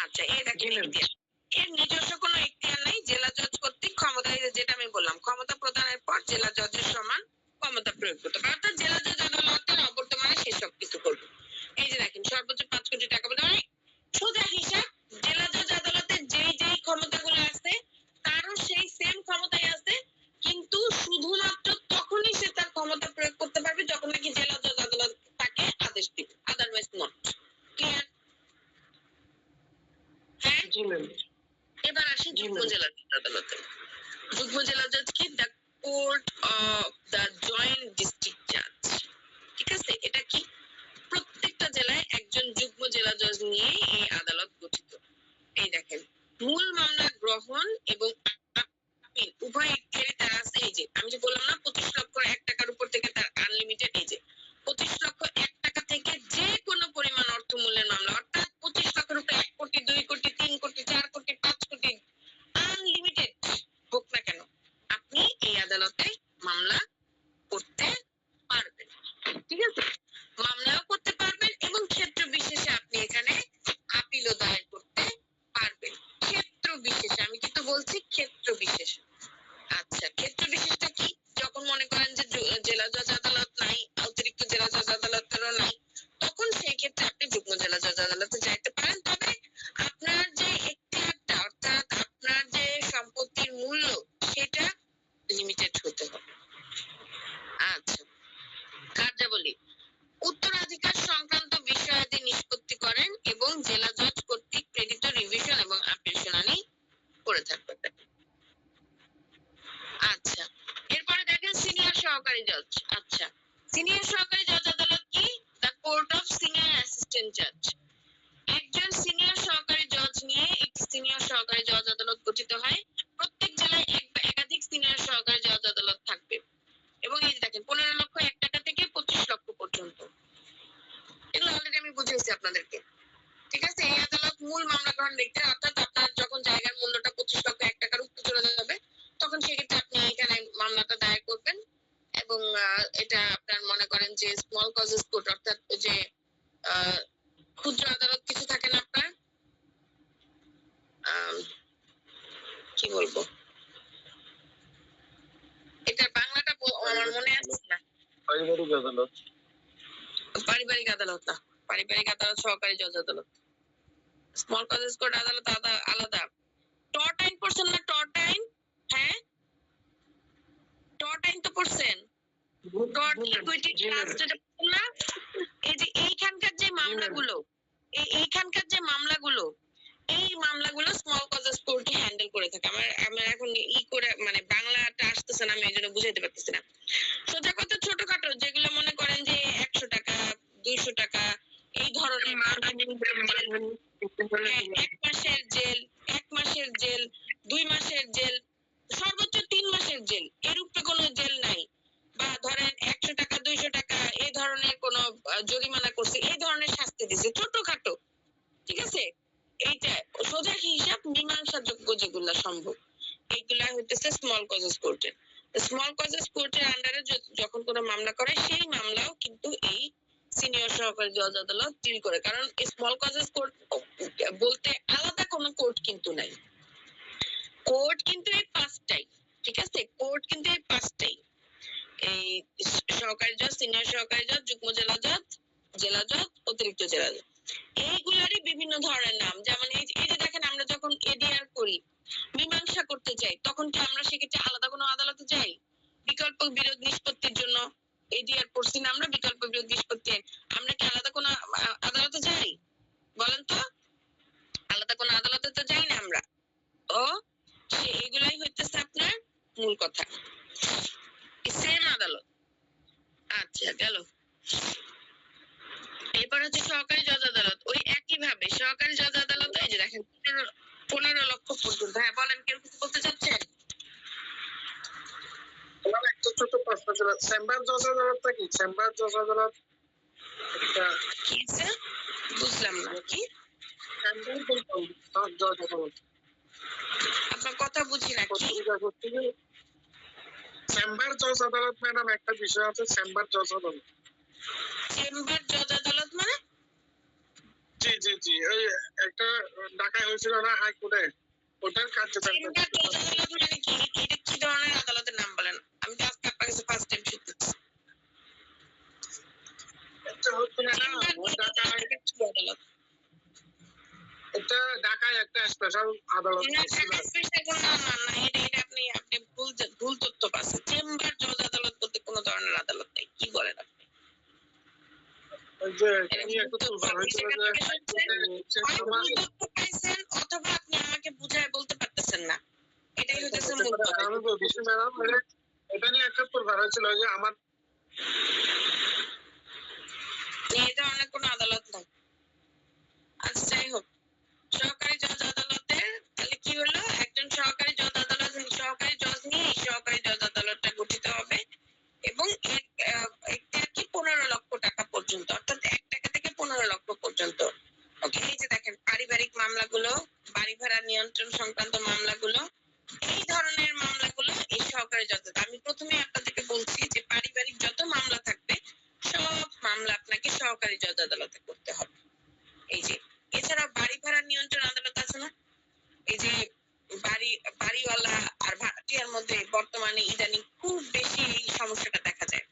[SPEAKER 2] আচ্ছা, এই দেখেন এখতিয়ার, এর নিজস্ব কোনো এখতিয়ার নেই। জেলা জজ কর্তৃক ক্ষমতা, যেটা আমি বললাম, ক্ষমতা প্রদানের পর জেলা জজের সমান ক্ষমতা প্রয়োগ করতে পারে, অর্থাৎ জেলা জজ আদালতের অবর্তমানে সে সব কিছু করবে। এই যে দেখেন, সর্বোচ্চ 5 কোটি টাকা বলে, মানে সোজা হিসাব, জেলা জজ আদালতের যেই ক্ষমতাগুলো আছে তারও সেই সেম ক্ষমতাই আছে, কিন্তু শুধুমাত্র তখনই সে তার ক্ষমতা প্রয়োগ করতে পারবে যখন নাকি জেলা জজ আদালত তাকে আদেশ দিবে, আদারওয়াইজ নট। ক্লিয়ার? হ্যাঁ,
[SPEAKER 1] জি ম্যাম।
[SPEAKER 2] এবার আসি যুগ্ম জেলা জজ আদালতে। যুগ্ম জেলা জজ কি? The court of the joint district জাজ। ঠিক আছে, এটা কি? প্রত্যেকটা জেলায় একজন যুগ্ম জেলা জজ নিয়ে এই আদালত গঠিত। এই দেখেন, মূল মামলা গ্রহণ এবং আপিল উভয় এখতিয়ারই তার আছে। এই যে আমি যে বললাম না 25 লক্ষ 1 টাকার উপর থেকে তার আনলিমিটেড, এই যে 25 লক্ষ 1 টাকা থেকে যে কোনো পরিমাণ অর্থমূল্যের মামলা, অর্থাৎ 25 লক্ষের উপরে 1 কোটি 2 কোটি 3 কোটি 4 কোটি 5 কোটি আনলিমিটেড হোক না কেন, আপনি এই আদালতে মামলা করতে পারবেন। ঠিক আছে, মামলাও করতে পারবেন এবং ক্ষেত্র বিশেষে আপনি এখানে আপিলও দায়ের করতে পারবেন। ক্ষেত্র বিশেষে, আমি কিন্তু বলছি ক্ষেত্র বিশেষ। আচ্ছা, ক্ষেত্র বিশেষটা কি? যখন মনে করেন যে জেলা জজ আদালত নাই, অতিরিক্ত জেলা জজ আদালতেরও নাই, তখন সেই ক্ষেত্রে আপনি যুগ্ম জেলা জজ আদালতে যাইতে পারেন। তবে আপনার যে এখতিয়ারটা, অর্থাৎ আপনার যে সম্পত্তির মূল্য, সেটা লিমিটেড হতে হবে। আচ্ছা, কার্যাবলী, উত্তরাধিকার সংক্রান্ত বিষয়াদি নিষ্পত্তি করেন এবং জেলা জজ কর্তৃক প্রেরিত রিভিশন এবং আপিল শুনানি করে থাকবেন। আচ্ছা, এরপরে দেখেন সিনিয়র সহকারী জজ। আচ্ছা, সিনিয়র সহকারী জজ আদালত কি? The court of senior assistant জাজ। একজন সিনিয়র সহকারী জজ নিয়ে একটি সিনিয়র সহকারী জজ আদালত গঠিত হয়। প্রত্যেক জেলায় একাধিক সিনিয়র সহকারী জজ আদালত থাকবে এবং এই যে দেখেন 15 লক্ষ 1 টাকা থেকে 25 লক্ষ পর্যন্ত। এগুলো অলরেডি আমি বুঝিয়েছি আপনাদেরকে। ঠিক আছে, এই আদালত মূল মামলা গ্রহণ দেখতে, অর্থাৎ আপনার যখন জায়গার মূল্যটা 25 লক্ষ 1 টাকার উপরে চলে যাবে, তখন সেক্ষেত্রে আপনি এখানে মামলাটা দায়ের করবেন এবং এটা আপনার মনে করেন যে স্মল কজেস কোর্ট, অর্থাৎ যে ক্ষুদ্র আদালত কিছু থাকে না আপনার, কি বলবো, এটার বাংলাটা আমার মনে আসছে না।
[SPEAKER 1] পারিবারিক আদালত।
[SPEAKER 2] পারিবারিক আদালত না, পারিবারিক আদালত সহকারী জজ আদালত। স্মল কজেস কোর্ট আদালত আলাদা। টর্ট আইন পড়ছেন না? টর্ট আইন, হ্যাঁ, টর্ট আইন তো পড়ছেন। টর্ট ইকুইটি ট্রাস্ট না, এই যে এইখানকার যে মামলাগুলো, এইখানকার যে মামলাগুলো, এই মামলাগুলো স্মল কজেস কোর্ট হ্যান্ডেল করে থাকে। আমার এখন করে মানে বাংলাটা আসতেছে না, আমি এই জন্য বুঝাইতে পারতেছি না। সোজা কথা ছোটখাটো যেগুলো মনে করেন যে 100 টাকা 200 টাকা এই ধরনের 1 মাসের জেল, 1 মাসের জেল, 2 মাসের জেল, সর্বোচ্চ 3 মাসের জেল, এর উপরে কোনো জেল নাই, বা ধরেন 100 টাকা 200 টাকা এই ধরনের কোনো জরিমানা করছে, এই ধরনের শাস্তি দিছে ছোটখাটো। ঠিক আছে, এই দুইটা সোজা হিসাব মীমাংসাযোগ্য যেগুলা সম্ভব এইগুলা হইতেছে স্মল কজেস কোর্টের। স্মল কজেস কোর্টের আন্ডারে যখন কোনো মামলা করে সেই মামলাও কিন্তু এই সিনিয়র সহকারী জজ আদালত ডিল করে, কারণ স্মল কজেস কোর্ট বলতে আলাদা কোনো কোর্ট কিন্তু নাই। কোর্ট কিন্তু এই পাঁচটাই, ঠিক আছে? কোর্ট কিন্তু এই পাঁচটাই, এই সহকারী জজ, সিনিয়র সহকারী জজ, যুগ্ম জেলা জজ, জেলা জজ, অতিরিক্ত জেলা জজ, এইগুলারই বিভিন্ন ধরনের নাম। যেমন এই যে দেখেন, আমরা যখন এডিআর করি, মীমাংসা করতে চাই, তখন কি আমরা সেক্ষেত্রে আলাদা কোনো আদালতে যাই? বিকল্প বিরোধ নিষ্পত্তির জন্য এডিআর করছি না আমরা, বিকল্প বিরোধ নিষ্পত্তি, আমরা কি আলাদা কোনো আদালতে যাই? বলেন তো, আলাদা কোনো আদালতে তো যাই না আমরা। ও এগুলাই হইতেছে আপনার মূল কথা, সেম আদালত। আচ্ছা গেল। এরপর হচ্ছে সহকারী জজ আদালত। ওই একই ভাবে সহকারী জজ আদালত, এই যে দেখেন 15 লক্ষ পর্যন্ত। হ্যাঁ বলেন, কেউ কিছু বলতে চাচ্ছেন?
[SPEAKER 3] আমার একটা ছোট প্রশ্ন ছিল, চেম্বার জজ আদালতটা কি? চেম্বার জজ আদালত
[SPEAKER 2] কি স্যার? বুঝলাম না কি
[SPEAKER 3] জজ আদালত
[SPEAKER 2] আপনার কথা বুঝি না কি?
[SPEAKER 3] চেম্বার জজ আদালত ম্যাডাম একটা বিষয় আছে, চেম্বার জজ আদালত।
[SPEAKER 2] চেম্বার জজ আদালত মানে?
[SPEAKER 3] জি জি জি, ওই একটা ঢাকায় হয়েছিল না হাইকোর্টে, ওটার কার্যকারিতা।
[SPEAKER 2] চেম্বার জজ আদালত মানে কি? এটা কি ধরনের আদালতের নাম বলেন? আমি তো আজকে আপনার কাছে ফার্স্ট টাইম শুনতেছি।
[SPEAKER 3] এটা হচ্ছে ম্যাডাম ঢাকায়,
[SPEAKER 2] আদালত
[SPEAKER 3] এটা ঢাকায় একটা স্পেশাল আদালত
[SPEAKER 2] না,
[SPEAKER 3] ছিল।
[SPEAKER 2] স্পেশাল কোনো নাম না, এটা আপনি ভুল তথ্য পাচ্ছেন। চেম্বার জজ আদালত বলতে কোনো ধরনের আদালত নেই। কি বলেন আপনি?
[SPEAKER 3] ওই যে তিনি একটু তুলবার হয়েছিল যে
[SPEAKER 2] ভুল তথ্য পাইছেন, অথবা আপনি আমাকে বুঝায় বলতে পারতেছেন না, এটাই হচ্ছে মূল কথা।
[SPEAKER 3] আমি বলছি ম্যাডাম, এটা নিয়ে একটা তুলবার হয়েছিল যে আমার
[SPEAKER 2] এই ধরনের কোনো আদালত নাই। আচ্ছা যাই হোক, সহকারী জজ আদালতের তাহলে কি হলো, একজন সহকারী জজ আদালত, সহকারী জজ নিয়ে সহকারী জজ আদালতটা গঠিত হবে এবং এটা কি 15 লক্ষ টাকা পর্যন্ত, অর্থাৎ 1 টাকা থেকে 15 লক্ষ পর্যন্ত। ওকে, এই যে দেখেন পারিবারিক মামলাগুলো, বাড়ি ভাড়া নিয়ন্ত্রণ সংক্রান্ত মামলাগুলো, এই ধরনের মামলাগুলো এই সহকারী জজ। আমি প্রথমে আপনাদেরকে বলছি যে পারিবারিক যত মামলা থাকবে সব মামলা আপনাকে সহকারী জজ আদালতে করতে হবে। এই যে এছাড়া বাড়ি ভাড়া নিয়ন্ত্রণ আদালত আছে না, এই যে বাড়িওয়ালা আর ভাড়াটিয়ার মধ্যে বর্তমানে ইদানিং খুব বেশি এই সমস্যাটা দেখা যায়।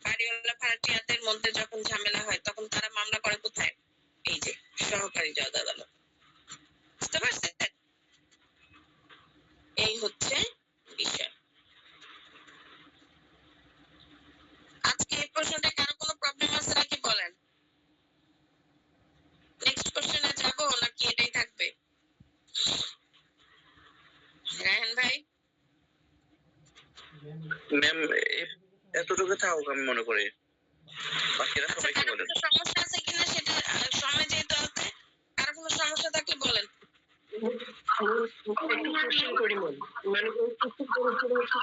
[SPEAKER 2] বাড়িওয়ালা ভাড়াটিয়াদের মধ্যে যখন ঝামেলা হয় তখন তারা মামলা করে কোথায়? এই যে সহকারী জজ আদালত। বুঝতে পারছেন? এই হচ্ছে বিষয়। আজকে এই প্রশ্নটা কারো কোনো প্রবলেম আছে নাকি বলেন? নেক্সট কোশ্চেনে যাব নাকি এটাই থাকবে? রায়হান ভাই?
[SPEAKER 1] ম্যাম এতটুকু থাকুক আমি মনে করি, বাকিরা
[SPEAKER 2] আচ্ছা,
[SPEAKER 1] সবাই কি
[SPEAKER 2] কারো
[SPEAKER 1] বলেন?
[SPEAKER 2] কোনো সমস্যা আছে কিনা সেটা সময় যেহেতু আছে, কারো কোনো সমস্যা থাকলে বলেন।
[SPEAKER 3] কোশ্চেন করি মানে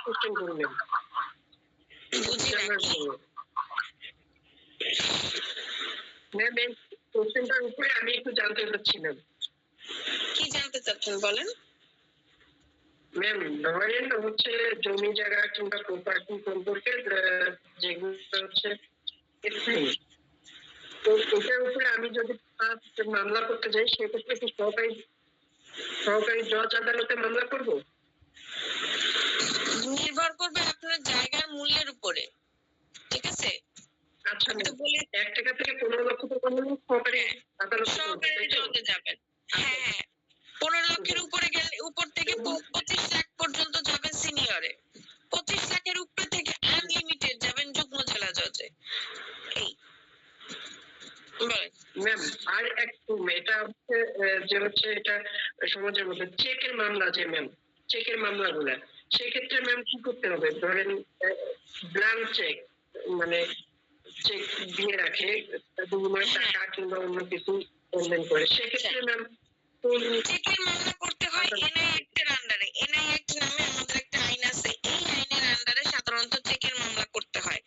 [SPEAKER 3] কোশ্চেন করবেন
[SPEAKER 2] বুঝি না কি?
[SPEAKER 3] ম্যাম এই কোশ্চেনটার উপরে আমি একটু জানতে চাচ্ছিলাম।
[SPEAKER 2] কি জানতে চাচ্ছেন বলেন?
[SPEAKER 3] ম্যাম ধরেন হচ্ছে জমি জায়গা কিংবা প্রপার্টি সম্পর্কে যেগুলো হচ্ছে তো এটার উপরে আমি যদি মামলা করতে যাই সেক্ষেত্রে কি সহকারী জজ আদালতে মামলা করব?
[SPEAKER 2] নির্ভর করবে আপনার জায়গার মূল্যের উপরে, ঠিক আছে?
[SPEAKER 3] আচ্ছা
[SPEAKER 2] আমি তো বলি
[SPEAKER 3] 1 টাকা থেকে 15 লক্ষ টাকা হলে সহকারী আদালতে
[SPEAKER 2] সহকারী জজে যাবেন। হ্যাঁ, 15 লক্ষের উপরে গেলে উপর থেকে 25 লাখ পর্যন্ত যাবেন সিনিয়রে, 25 লাখের উপরে থেকে আনলিমিটেড যাবেন যুগ্ম জেলা জজে। এই বলেন।
[SPEAKER 3] ম্যাম আর একটু এটা হচ্ছে যে হচ্ছে এটা সমাজের মধ্যে চেকের মামলা, যে ম্যাম চেকের মামলাগুলো, সেক্ষেত্রে ম্যাম কি করতে হবে? ধরেন ব্ল্যাঙ্ক চেক, মানে চেক দিয়ে রাখে বিনিময়ে টাকা কিংবা অন্য কিছু লেনদেন করে, সেক্ষেত্রে ম্যাম
[SPEAKER 2] চেকের মামলা করতে হয় এনআই অ্যাক্টের আন্ডারে। এনআই অ্যাক্ট নামে আমাদের একটা আইন আছে, এই আইনের আন্ডারে সাধারণত চেকের মামলা করতে হয়।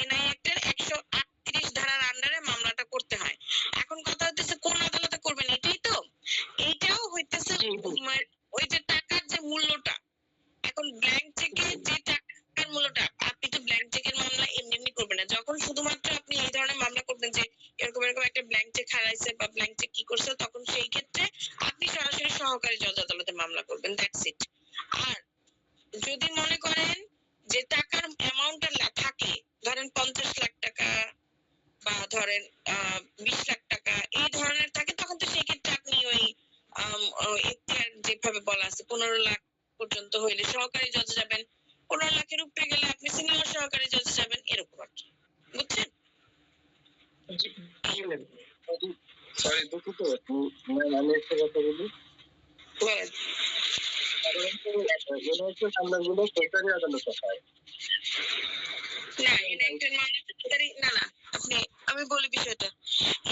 [SPEAKER 2] এনআই অ্যাক্টের 138 ধারার আন্ডারে মামলাটা করতে হয়। এখন কথা হচ্ছে কোন আদালতে করবেন, এটাই তো। এইটা
[SPEAKER 3] জি জি
[SPEAKER 2] ওই যে টাকার যে মূল্যটা, এখন ব্ল্যাঙ্ক চেকে যে টাকার মূল্যটা, আপনি তো ব্ল্যাঙ্ক চেকের মামলা এমনি এমনি করবেন না। যখন শুধুমাত্র আপনি এই ধরনের মামলা করবেন যে এরকম এরকম একটা ব্ল্যাঙ্ক চেক হারাইছে বা ব্ল্যাঙ্ক চেক কি করছে, তখন সেই ক্ষেত্রে আপনি সরাসরি সহকারী জজ আদালতে মামলা করবেন, দ্যাটস ইট। আর যদি মনে করেন যে টাকার অ্যামাউন্টটা থাকে, ধরেন 50 লাখ টাকা বা ধরেন 20 লাখ টাকা এই ধরনের থাকে, তখন তো সেক্ষেত্রে আপনি ওই এখতিয়ার যেভাবে বলা আছে 15 লাখ পর্যন্ত হইলে সহকারী জজে যাবেন, 15 লাখের উপরে গেলে আপনি সিনিয়র সহকারী জজে যাবেন, এরকম আর কি। বুঝছেন?
[SPEAKER 3] জি জি ম্যাম।
[SPEAKER 1] সরি দুঃখিত, আমি একটা কথা বলি।
[SPEAKER 2] বলেন।
[SPEAKER 1] সাধারণত মামলাগুলো সরকারি আদালতে হয়।
[SPEAKER 2] না, এনআইটের মামলা ফৌজদারি না, না, আপনি, আমি বলি বিষয়টা।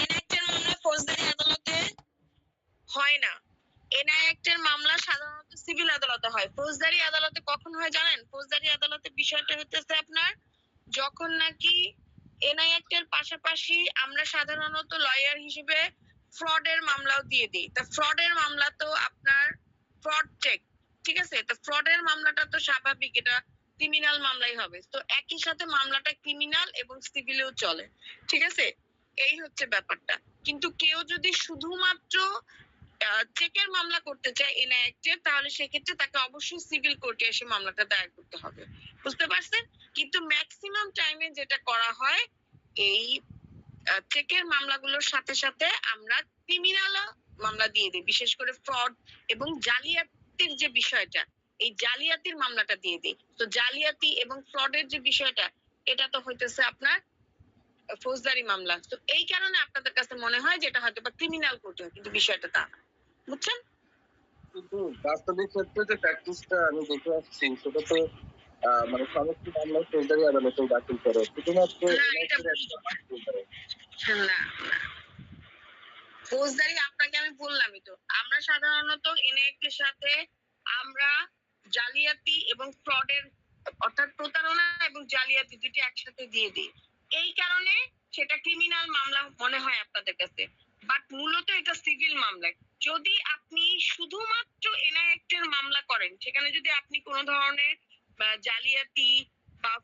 [SPEAKER 2] এনআইটের মামলা ফৌজদারি আদালতে হয় না। এনআইটের মামলা সাধারণত সিভিল আদালতে হয়। ফৌজদারি আদালতে কখন হয় জানেন? ফৌজদারি আদালতে বিষয়টা হতেছে আপনার, যখন নাকি এনআইটের পাশাপাশি আমরা সাধারণত লয়ার হিসেবে ফ্রডের মামলাও দিয়ে দিই। তা ফ্রডের মামলা তো আপনার ফ্রড চেক, ঠিক আছে? তো ফ্রডের মামলাটা তো স্বাভাবিক, এটা ক্রিমিনাল মামলাই হবে। তো একই সাথে মামলাটা ক্রিমিনাল এবং সিভিলেও চলে, ঠিক আছে? এই হচ্ছে ব্যাপারটা। কিন্তু কেউ যদি শুধুমাত্র চেকের মামলা করতে চায় এনআইটের, তাহলে সেক্ষেত্রে তাকে অবশ্যই সিভিল কোর্টে এসে মামলাটা দায়ের করতে হবে। বুঝতে পারছেন? কিন্তু ম্যাক্সিমাম টাইমে যেটা করা হয়, এই চেকের মামলাগুলোর সাথে সাথে আমরা ক্রিমিনাল মামলা দিয়ে দিই, বিশেষ করে ফ্রড এবং জালিয়াতির যে বিষয়টা, এই জালিয়াতির মামলাটা দিয়ে দিই। তো জালিয়াতি এবং ফ্রডের যে বিষয়টা, এটা তো হইতেছে আপনার ফৌজদারি মামলা। তো এই কারণে আপনাদের কাছে মনে হয় যেটা হয়তো বা ক্রিমিনাল কোর্টে, কিন্তু বিষয়টা তা না। বুঝছেন?
[SPEAKER 1] কিন্তু বাস্তবিক ক্ষেত্রে যে প্র্যাকটিসটা আমি দেখে আসছি সেটা তো মানে সমস্ত মামলা ফৌজদারি আদালতে দাখিল করে, শুধুমাত্র
[SPEAKER 2] না, এটা
[SPEAKER 1] এনআইটির একটা বাতিল করে।
[SPEAKER 2] না, না, ফৌজদারি আপনাকে আমি বললামই তো, আমরা সাধারণত এনআইটির সাথে আমরা জালিয়াতি এবং ফ্রডের, অর্থাৎ প্রতারণা এবং জালিয়াতি দুটি একসাথে দিয়ে দিই। এই কারণে সেটা ক্রিমিনাল মামলা মনে হয় আপনাদের কাছে, বাট মূলত এটা সিভিল মামলা। যদি আপনি শুধুমাত্র এনআইটির মামলা করেন, সেখানে যদি আপনি কোনো ধরনের জালিয়াতি বা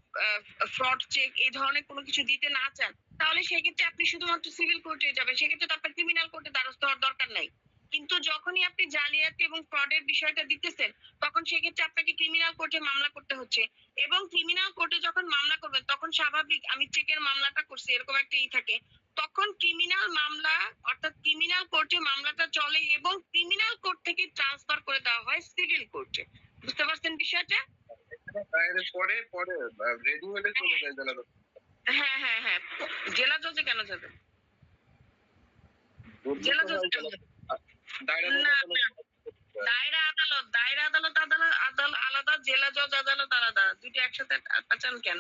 [SPEAKER 2] ফ্রড চেক এই ধরনের কোনো কিছু দিতে না চান, তাহলে সেক্ষেত্রে আপনি শুধুমাত্র সিভিল কোর্টে যাবেন, সেক্ষেত্রে তো আপনার ক্রিমিনাল কোর্টে দ্বারস্থ হওয়ার দরকার নাই। কিন্তু যখনই আপনি জালিয়াতি এবং ফ্রডের বিষয়টা দিতেছেন, তখন সেক্ষেত্রে আপনাকে ক্রিমিনাল কোর্টে মামলা করতে হচ্ছে। এবং ক্রিমিনাল কোর্টে যখন মামলা করবেন, তখন স্বাভাবিক, আমি চেকের মামলাটা করছি এরকম একটা থাকে, তখন ক্রিমিনাল মামলা, অর্থাৎ ক্রিমিনাল কোর্টে মামলাটা চলে এবং ক্রিমিনাল কোর্ট থেকে ট্রান্সফার করে দেওয়া হয় সিভিল কোর্টে। বুঝতে পারছেন বিষয়টা?
[SPEAKER 1] এখানে দায়েরের পরে পরে রেডি হলে চলে যায় জেলা আদালত।
[SPEAKER 2] হ্যাঁ, হ্যাঁ, হ্যাঁ, জেলা জজে কেন যাবে? জেলা জজে কেন যাবে?
[SPEAKER 1] দায়রা
[SPEAKER 2] না,
[SPEAKER 1] জজ আদালত।
[SPEAKER 2] দায়রা আদালত, দায়রা আদালত আলাদা, জেলা জজ আদালত আলাদা, দুটো একসাথে পাচান কেন?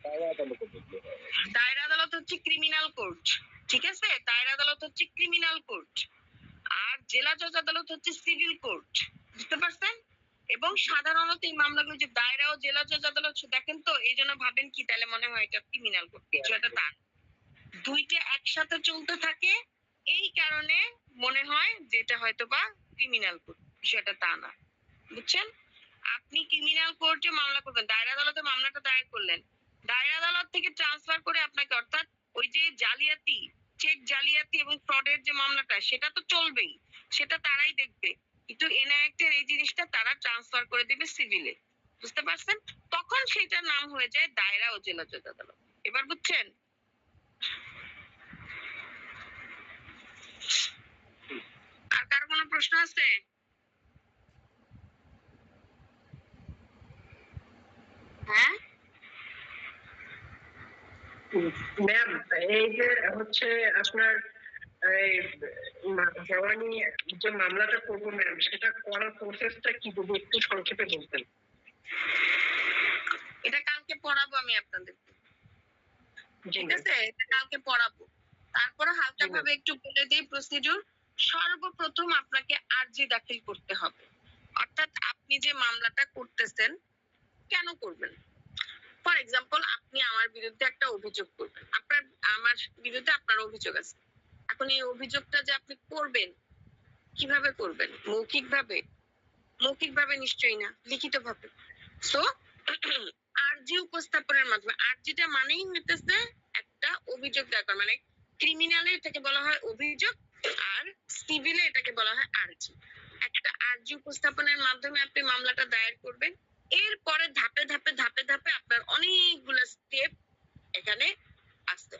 [SPEAKER 1] দায়রা আদালতে করতে হয়।
[SPEAKER 2] দায়রা আদালত হচ্ছে ক্রিমিনাল কোর্ট, ঠিক আছে? দায়রা আদালত হচ্ছে ক্রিমিনাল কোর্ট, আর জেলা জজ আদালত হচ্ছে সিভিল কোর্ট। বুঝতে পারছেন? এবং সাধারণত এই মামলাগুলো যে দায়রা ও জেলা জজ আদালত, দেখেন তো, এই জন্য ভাবেন কি তাহলে মনে হয় এটা ক্রিমিনাল কোর্ট, বিষয়টা তা না। দুইটা একসাথে চলতে থাকে, এই কারণে মনে হয় যে এটা হয়তো বা ক্রিমিনাল কোর্ট, বিষয়টা তা না। বুঝছেন? আপনি ক্রিমিনাল কোর্টে মামলা করবেন, দায়রা আদালতে মামলাটা দায়ের করলেন, দায়রা আদালত থেকে ট্রান্সফার করে আপনাকে, অর্থাৎ ওই যে জালিয়াতি, চেক জালিয়াতি এবং ফ্রডের যে মামলাটা, সেটা তো চলবেই, সেটা তারাই দেখবে। কিন্তু এনআইটের এই জিনিসটা তারা ট্রান্সফার করে দেবে সিভিলে। বুঝতে পারছেন? তখন সেটার নাম হয়ে যায় দায়রা ও জেলা জজ আদালত। এবার বুঝছেন? আর কারো কোনো প্রশ্ন আছে? হ্যাঁ,
[SPEAKER 3] ম্যাম, এই যে হচ্ছে আপনার এই দেওয়ানি যে মামলাটা করবো ম্যাম, সেটা করার প্রসেসটা কি, যদি একটু সংক্ষেপে বলতেন।
[SPEAKER 2] এটা কালকে পড়াবো আমি আপনাদের,
[SPEAKER 3] জি
[SPEAKER 2] ঠিক
[SPEAKER 3] ম্যাম।
[SPEAKER 2] আছে? এটা কালকে পড়াবো। তারপরে হালকা ভাবে একটু বলে দিই প্রসিডিউর। সর্বপ্রথম আপনাকে আরজি দাখিল করতে হবে, অর্থাৎ আপনি যে মামলাটা করতেছেন কেন করবেন। ফর এক্সাম্পল, আপনি আমার বিরুদ্ধে একটা অভিযোগ করবেন, আমার বিরুদ্ধে আপনার অভিযোগ আছে। এখন এই অভিযোগটা যে আপনি করবেন, কিভাবে করবেন? মৌখিকভাবে নিশ্চয়ই না, লিখিতভাবে। সো আরজি উপস্থাপনের মাধ্যমে, আরজিটা মানেই হইতেছে একটা অভিযোগ দায়ের করা, মানে ক্রিমিনালে এটাকে বলা হয় অভিযোগ, আর সিভিলে এটাকে বলা হয় আরজি। একটা আরজি উপস্থাপনের মাধ্যমে আপনি মামলাটা দায়ের করবেন। এরপরে ধাপে ধাপে ধাপে ধাপে আপনার অনেকগুলো স্টেপ এখানে আছে।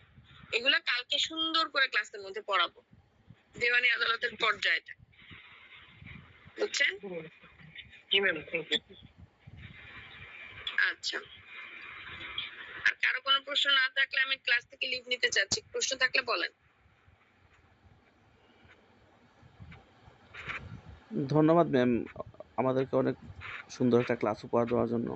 [SPEAKER 2] এগুলা কালকে সুন্দর করে ক্লাসের মধ্যে পড়াবো, দেওয়ানি আদালতের পর্যায়টা। বুঝছেন?
[SPEAKER 3] জি ম্যাম, থ্যাংক ইউ।
[SPEAKER 2] আচ্ছা, আর কারো কোনো প্রশ্ন না থাকলে আমি ক্লাস থেকে লিভ নিতে চাচ্ছি। প্রশ্ন থাকলে বলেন।
[SPEAKER 5] ধন্যবাদ ম্যাম, আমাদেরকে অনেক সুন্দর একটা ক্লাস উপহার দেওয়ার জন্য।